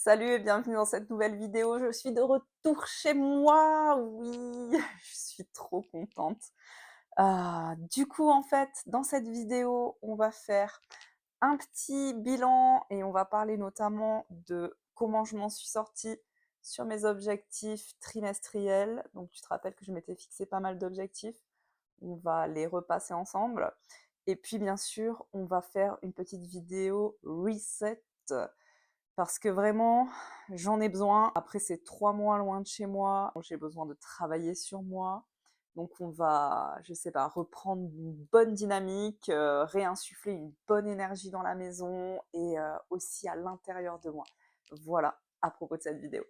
Salut et bienvenue dans cette nouvelle vidéo. Je suis de retour chez moi. Oui, je suis trop contente. Du coup, en fait, dans cette vidéo, on va faire un petit bilan et on va parler notamment de comment je m'en suis sortie sur mes objectifs trimestriels. Donc, tu te rappelles que je m'étais fixé pas mal d'objectifs. On va les repasser ensemble. Et puis, bien sûr, on va faire une petite vidéo reset parce que vraiment, j'en ai besoin. Après ces 3 mois loin de chez moi, j'ai besoin de travailler sur moi. Donc on va, je sais pas, reprendre une bonne dynamique, réinsuffler une bonne énergie dans la maison et aussi à l'intérieur de moi. Voilà, à propos de cette vidéo.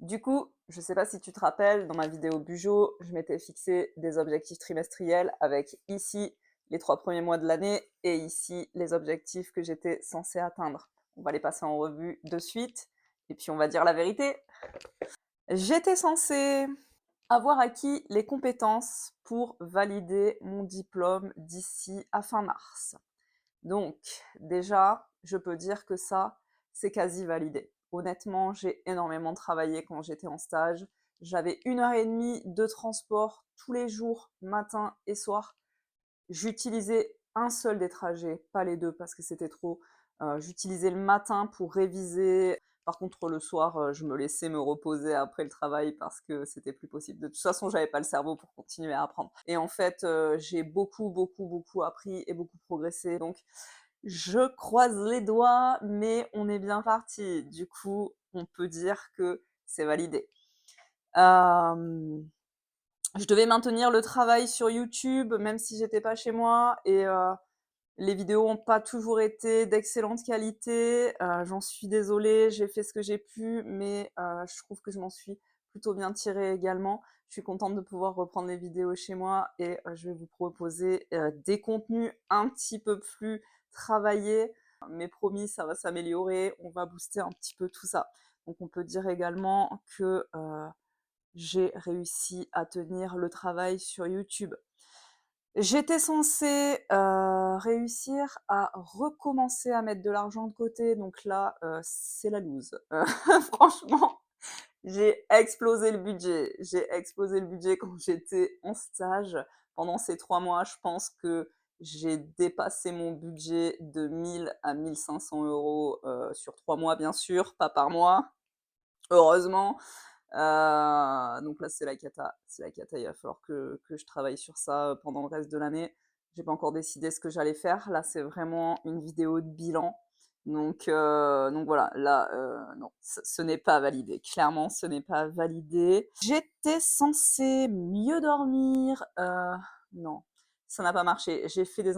Du coup, je sais pas si tu te rappelles, dans ma vidéo Bujo, je m'étais fixé des objectifs trimestriels avec ici les 3 premiers mois de l'année et ici les objectifs que j'étais censée atteindre. On va les passer en revue de suite et puis on va dire la vérité. J'étais censée avoir acquis les compétences pour valider mon diplôme d'ici à fin mars. Donc, déjà, je peux dire que ça, c'est quasi validé. Honnêtement, j'ai énormément travaillé quand j'étais en stage. J'avais 1 heure et demie de transport tous les jours, matin et soir. J'utilisais un seul des trajets, pas les deux parce que c'était trop. J'utilisais le matin pour réviser. Par contre, le soir, je me laissais me reposer après le travail parce que c'était plus possible. De toute façon, j'avais pas le cerveau pour continuer à apprendre. Et en fait, j'ai beaucoup, beaucoup, beaucoup appris et beaucoup progressé. Donc, je croise les doigts, mais on est bien parti. Du coup, on peut dire que c'est validé. Je devais maintenir le travail sur YouTube, même si j'étais pas chez moi, et les vidéos ont pas toujours été d'excellente qualité. J'en suis désolée, j'ai fait ce que j'ai pu, mais je trouve que je m'en suis plutôt bien tirée également. Je suis contente de pouvoir reprendre les vidéos chez moi et je vais vous proposer des contenus un petit peu plus travaillés. Mais promis, ça va s'améliorer, on va booster un petit peu tout ça. Donc on peut dire également que j'ai réussi à tenir le travail sur YouTube. J'étais censée réussir à recommencer à mettre de l'argent de côté, donc là, c'est la loose. Franchement, j'ai explosé le budget. J'ai explosé le budget quand j'étais en stage. Pendant ces 3 mois, je pense que j'ai dépassé mon budget de 1 000 à 1 500 € sur 3 mois, bien sûr, pas par mois, heureusement. Donc là, c'est la cata. C'est la cata. Il va falloir que je travaille sur ça pendant le reste de l'année. J'ai pas encore décidé ce que j'allais faire. Là, c'est vraiment une vidéo de bilan. Donc voilà, là, non, ce n'est pas validé. Clairement, ce n'est pas validé. J'étais censée mieux dormir. Non, ça n'a pas marché. J'ai fait des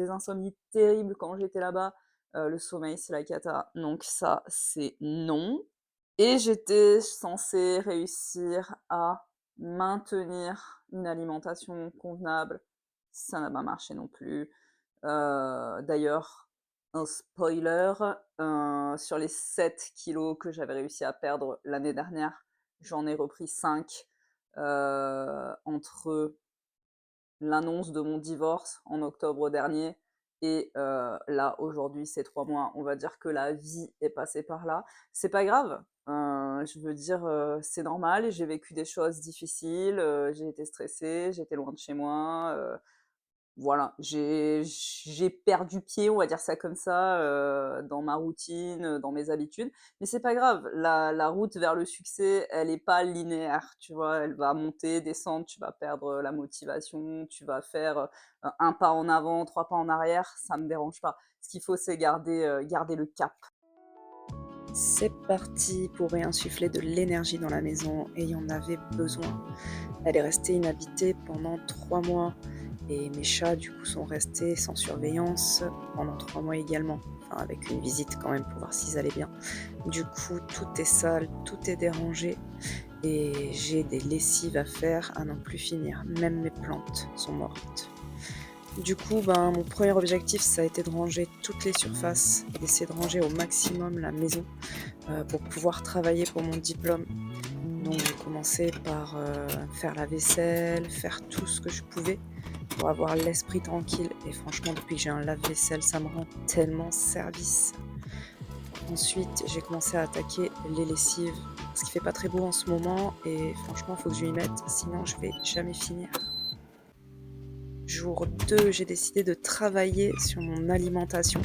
insomnies terribles quand j'étais là-bas. Le sommeil, c'est la cata. Donc ça, c'est non. Et j'étais censée réussir à maintenir une alimentation convenable. Ça n'a pas marché non plus. D'ailleurs, un spoiler, sur les 7 kilos que j'avais réussi à perdre l'année dernière, j'en ai repris 5 entre l'annonce de mon divorce en octobre dernier et là, aujourd'hui, ces 3 mois. On va dire que la vie est passée par là. C'est pas grave, je veux dire, c'est normal, j'ai vécu des choses difficiles, j'ai été stressée, j'étais loin de chez moi, voilà, j'ai perdu pied, on va dire ça comme ça, dans ma routine, dans mes habitudes. Mais c'est pas grave, la route vers le succès, elle est pas linéaire, tu vois? Elle va monter, descendre, tu vas perdre la motivation, tu vas faire, 1 pas en avant, 3 pas en arrière, ça me dérange pas. Ce qu'il faut, c'est garder le cap. C'est parti pour réinsuffler de l'énergie dans la maison et il y en avait besoin. Elle est restée inhabitée pendant 3 mois et mes chats, du coup, sont restés sans surveillance pendant 3 mois également. Enfin, avec une visite quand même pour voir s'ils allaient bien. Du coup, tout est sale, tout est dérangé et j'ai des lessives à faire à n'en plus finir. Même mes plantes sont mortes. Du coup, mon premier objectif, ça a été de ranger toutes les surfaces et d'essayer de ranger au maximum la maison pour pouvoir travailler pour mon diplôme. Donc j'ai commencé par faire la vaisselle, faire tout ce que je pouvais pour avoir l'esprit tranquille. Et franchement, depuis que j'ai un lave-vaisselle, ça me rend tellement service. Ensuite, j'ai commencé à attaquer les lessives parce qu'il fait pas très beau en ce moment et franchement, faut que je m'y mette, sinon je vais jamais finir. Jour 2, j'ai décidé de travailler sur mon alimentation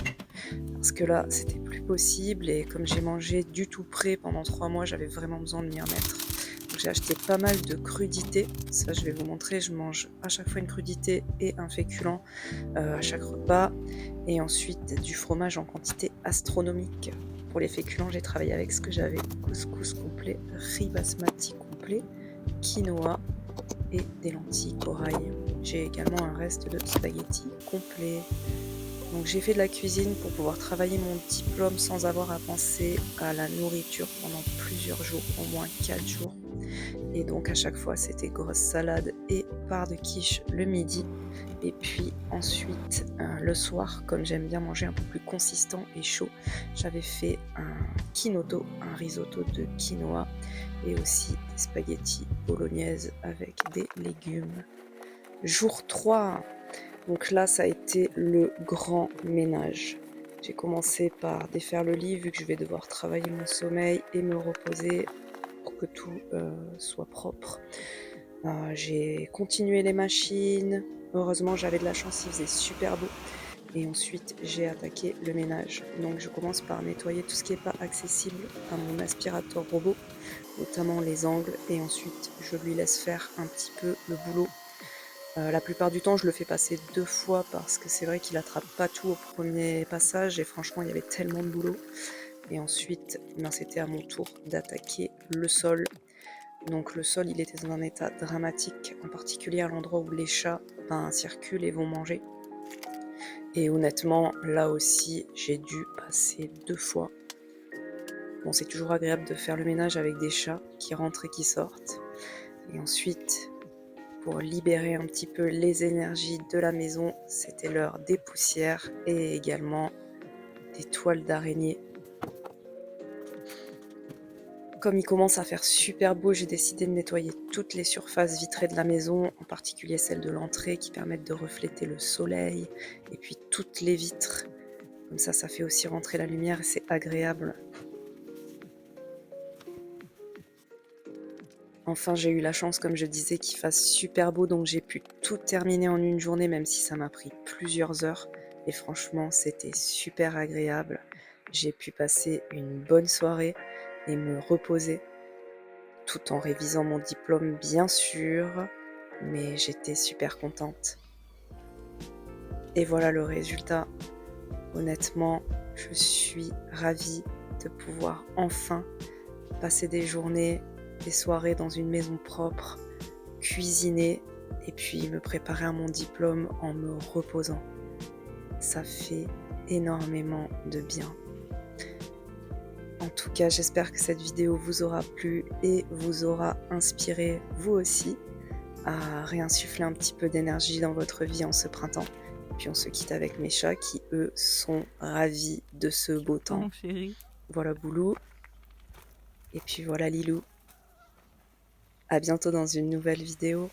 parce que là, c'était plus possible et comme j'ai mangé du tout prêt pendant 3 mois, j'avais vraiment besoin de m'y remettre. Donc j'ai acheté pas mal de crudités, ça je vais vous montrer, je mange à chaque fois une crudité et un féculent, à chaque repas et ensuite du fromage en quantité astronomique. Pour les féculents, j'ai travaillé avec ce que j'avais: couscous complet, riz basmati complet, quinoa et des lentilles corail. J'ai également un reste de spaghettis complet. Donc j'ai fait de la cuisine pour pouvoir travailler mon diplôme sans avoir à penser à la nourriture pendant plusieurs jours, au moins 4 jours. Et donc à chaque fois c'était grosse salade et part de quiche le midi. Et puis ensuite le soir, comme j'aime bien manger un peu plus consistant et chaud, j'avais fait un quinoto, un risotto de quinoa et aussi des spaghettis bolognaise avec des légumes. Jour 3, donc là ça a été le grand ménage. J'ai commencé par défaire le lit vu que je vais devoir travailler mon sommeil et me reposer pour que tout soit propre. J'ai continué les machines. Heureusement, j'avais de la chance, il faisait super beau. Et ensuite, j'ai attaqué le ménage. Donc, je commence par nettoyer tout ce qui n'est pas accessible à mon aspirateur robot, notamment les angles. Et ensuite, je lui laisse faire un petit peu le boulot. La plupart du temps, je le fais passer 2 fois parce que c'est vrai qu'il attrape pas tout au premier passage et franchement, il y avait tellement de boulot. Et ensuite, ben, c'était à mon tour d'attaquer le sol. Donc le sol, il était dans un état dramatique, en particulier à l'endroit où les chats circulent et vont manger. Et honnêtement, là aussi, j'ai dû passer 2 fois. Bon, c'est toujours agréable de faire le ménage avec des chats qui rentrent et qui sortent. Et ensuite, pour libérer un petit peu les énergies de la maison, c'était l'heure des poussières et également des toiles d'araignée. Comme il commence à faire super beau, j'ai décidé de nettoyer toutes les surfaces vitrées de la maison, en particulier celles de l'entrée qui permettent de refléter le soleil, et puis toutes les vitres. Comme ça fait aussi rentrer la lumière et c'est agréable. Enfin, j'ai eu la chance, comme je disais, qu'il fasse super beau, donc j'ai pu tout terminer en une journée, même si ça m'a pris plusieurs heures. Et franchement, c'était super agréable. J'ai pu passer une bonne soirée et me reposer, tout en révisant mon diplôme, bien sûr, mais j'étais super contente. Et voilà le résultat. Honnêtement, je suis ravie de pouvoir enfin passer des journées, des soirées dans une maison propre, cuisiner et puis me préparer à mon diplôme en me reposant. Ça fait énormément de bien. En tout cas, j'espère que cette vidéo vous aura plu et vous aura inspiré vous aussi à réinsuffler un petit peu d'énergie dans votre vie en ce printemps. Puis on se quitte avec mes chats qui, eux, sont ravis de ce beau temps. Mon chéri. Voilà Boulou. Et puis voilà Lilou. À bientôt dans une nouvelle vidéo.